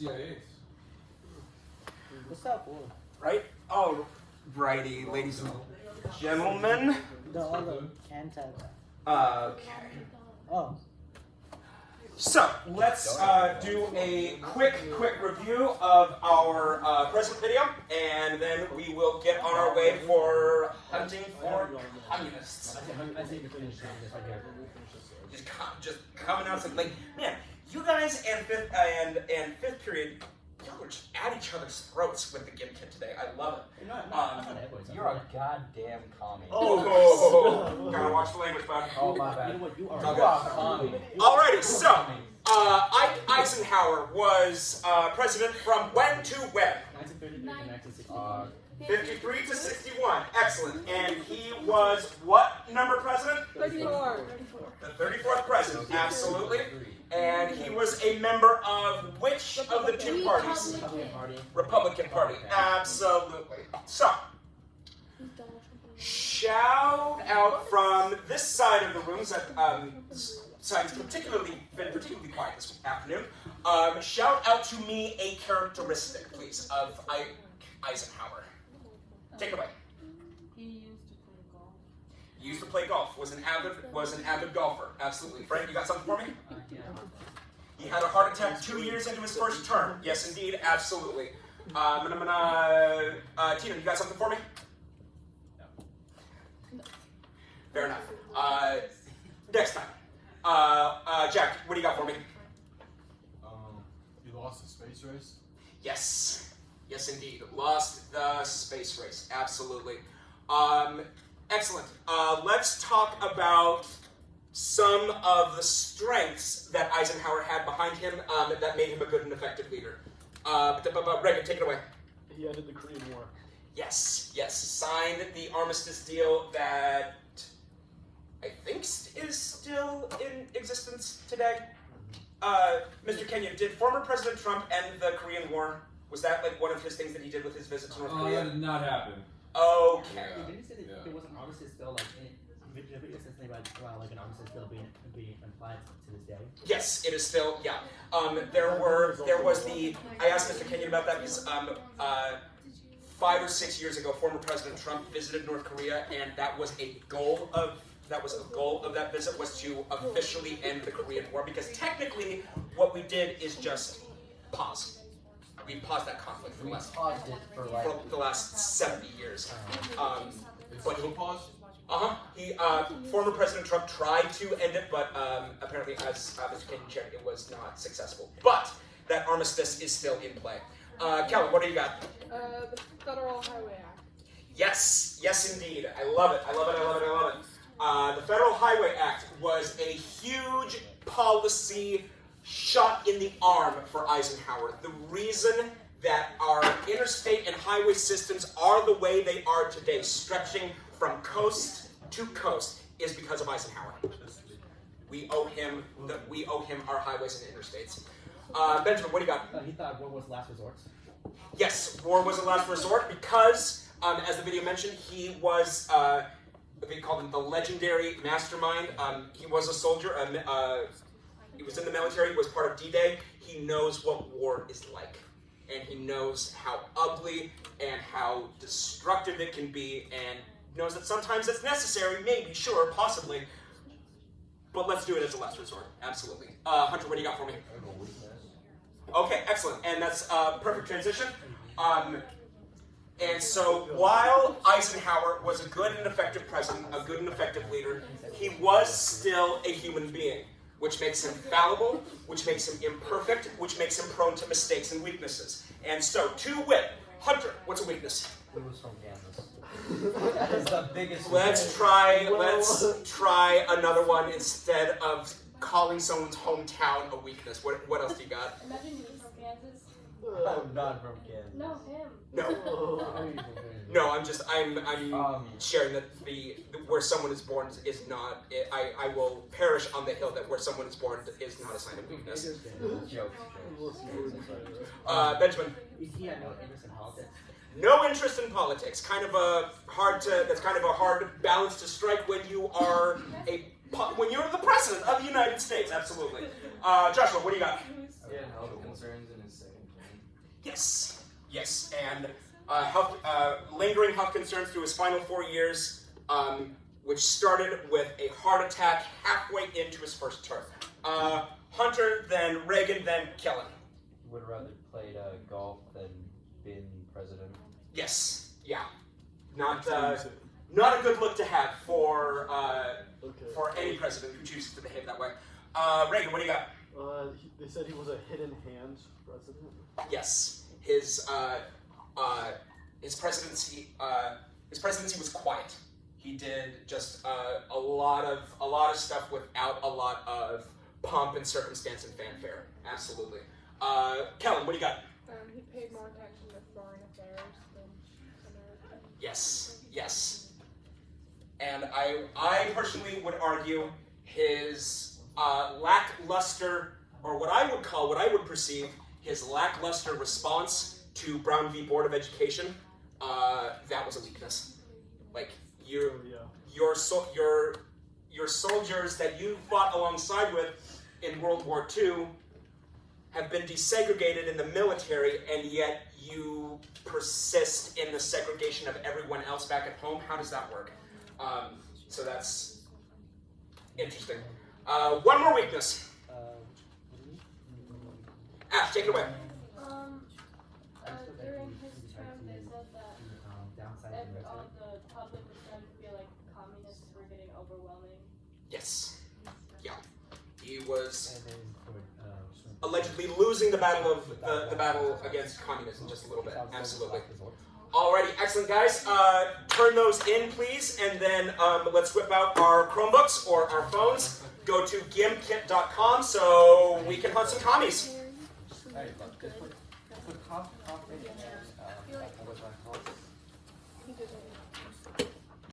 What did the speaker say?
CIAs. What's up, Wolf? Right? Oh, righty, ladies and gentlemen. All the anti-that. Okay. Oh. So, let's do a quick review of our present video, and then we will get on our way for hunting for communists. I think you're finished this right here. Just coming out like, man, you guys and fifth period, y'all were just at each other's throats with the Gimkit today. I love it. You're a goddamn commie. Oh, gotta watch the language, bud. Oh, my bad. You know what? You are a commie. Alrighty, so Eisenhower was president from when to when? 1953 to 1961. 53 to 61. Excellent. And he was what number president? 34. The 34th president. Absolutely. And he was a member of which of the two parties? Republican Party. Absolutely. So, shout out from this side of the room. Side's been particularly quiet this afternoon. Shout out to me a characteristic, please, of Eisenhower. Take it away. He used to play golf. He used to play golf. Was an avid golfer. Absolutely. Frank, you got something for me? Yeah. He had a heart attack 2 years into his first term. Yes, indeed. Absolutely. Tina, you got something for me? No. Fair enough. Next time. Jack, what do you got for me? You lost the space race? Yes. Yes, indeed. Lost the space race. Absolutely. Excellent. Let's talk about some of the strengths that Eisenhower had behind him that made him a good and effective leader. Reagan, take it away. He ended the Korean War. Yes. Signed the armistice deal that I think is still in existence today. Mr. Kenyon, did former President Trump end the Korean War? Was that like one of his things that he did with his visit to North Korea? That did not happen. Okay. Didn't you say that there was an armistice bill, like, like an armistice bill being applied to this day? Yes, it is still, yeah. I asked Mr. Kenyon about that because 5 or 6 years ago, former President Trump visited North Korea, and that was a goal of that visit was to officially end the Korean War, because technically what we did is just pause. We paused that conflict for the last 70 years. But he paused? Former President Trump tried to end it, but apparently, as Mr. Kenyon shared, it was not successful. But that armistice is still in play. Kelly, what do you got? The Federal Highway Act. Yes, indeed. I love it. The Federal Highway Act was a huge policy shot in the arm for Eisenhower. The reason that our interstate and highway systems are the way they are today, stretching from coast to coast, is because of Eisenhower. We owe him our highways and interstates. Benjamin, what do you got? He thought war was last resort. Yes, war was a last resort because, as the video mentioned, he was, they called him the legendary mastermind. He was a soldier. He was in the military, was part of D-Day. He knows what war is like. And he knows how ugly and how destructive it can be, and knows that sometimes it's necessary, maybe, sure, possibly. But let's do it as a last resort. Absolutely. Hunter, what do you got for me? Okay, excellent. And that's a perfect transition. And so while Eisenhower was a good and effective president, a good and effective leader, he was still a human being, which makes him fallible, which makes him imperfect, which makes him prone to mistakes and weaknesses. And so, to wit, Hunter, what's a weakness? He was from Kansas. That is the biggest. Let's try another one instead of calling someone's hometown a weakness. What else do you got? Imagine me from Kansas. I'm not from Kansas. No, him. No, I'm sharing that where someone is born is not. I will perish on the hill that where someone is born is not a sign of weakness. Benjamin. He had no interest in politics. No interest in politics. That's kind of a hard balance to strike when you are when you're the president of the United States. Absolutely. Joshua, what do you got? He had health concerns in his second Yes, yes, and lingering health concerns through his final 4 years, which started with a heart attack halfway into his first term. Hunter, then Reagan, then Kellen. Would rather played golf than been president. Yes, yeah, not a good look to have for any president who chooses to behave that way. Reagan, what do you got? They said he was a hidden hand president. Yes, his presidency was quiet. He did just a lot of stuff without a lot of pomp and circumstance and fanfare. Absolutely. Kellen, what do you got? He paid more attention to foreign affairs than American. Yes, yes. And I personally would argue his lackluster, or what I would perceive his lackluster response to Brown v. Board of Education, that was a weakness. Like your soldiers that you fought alongside with in World War II have been desegregated in the military, and yet you persist in the segregation of everyone else back at home. How does that work? So that's interesting. One more weakness. Ash, take it away. During his term, they said that the public was starting to feel like communists were getting overwhelming. Yes. Yeah. He was allegedly losing the battle of the battle against communism just a little bit. Absolutely. Alrighty, excellent guys. Turn those in, please, and then let's whip out our Chromebooks or our phones. Go to gimkit.com so we can hunt some commies. Alright, put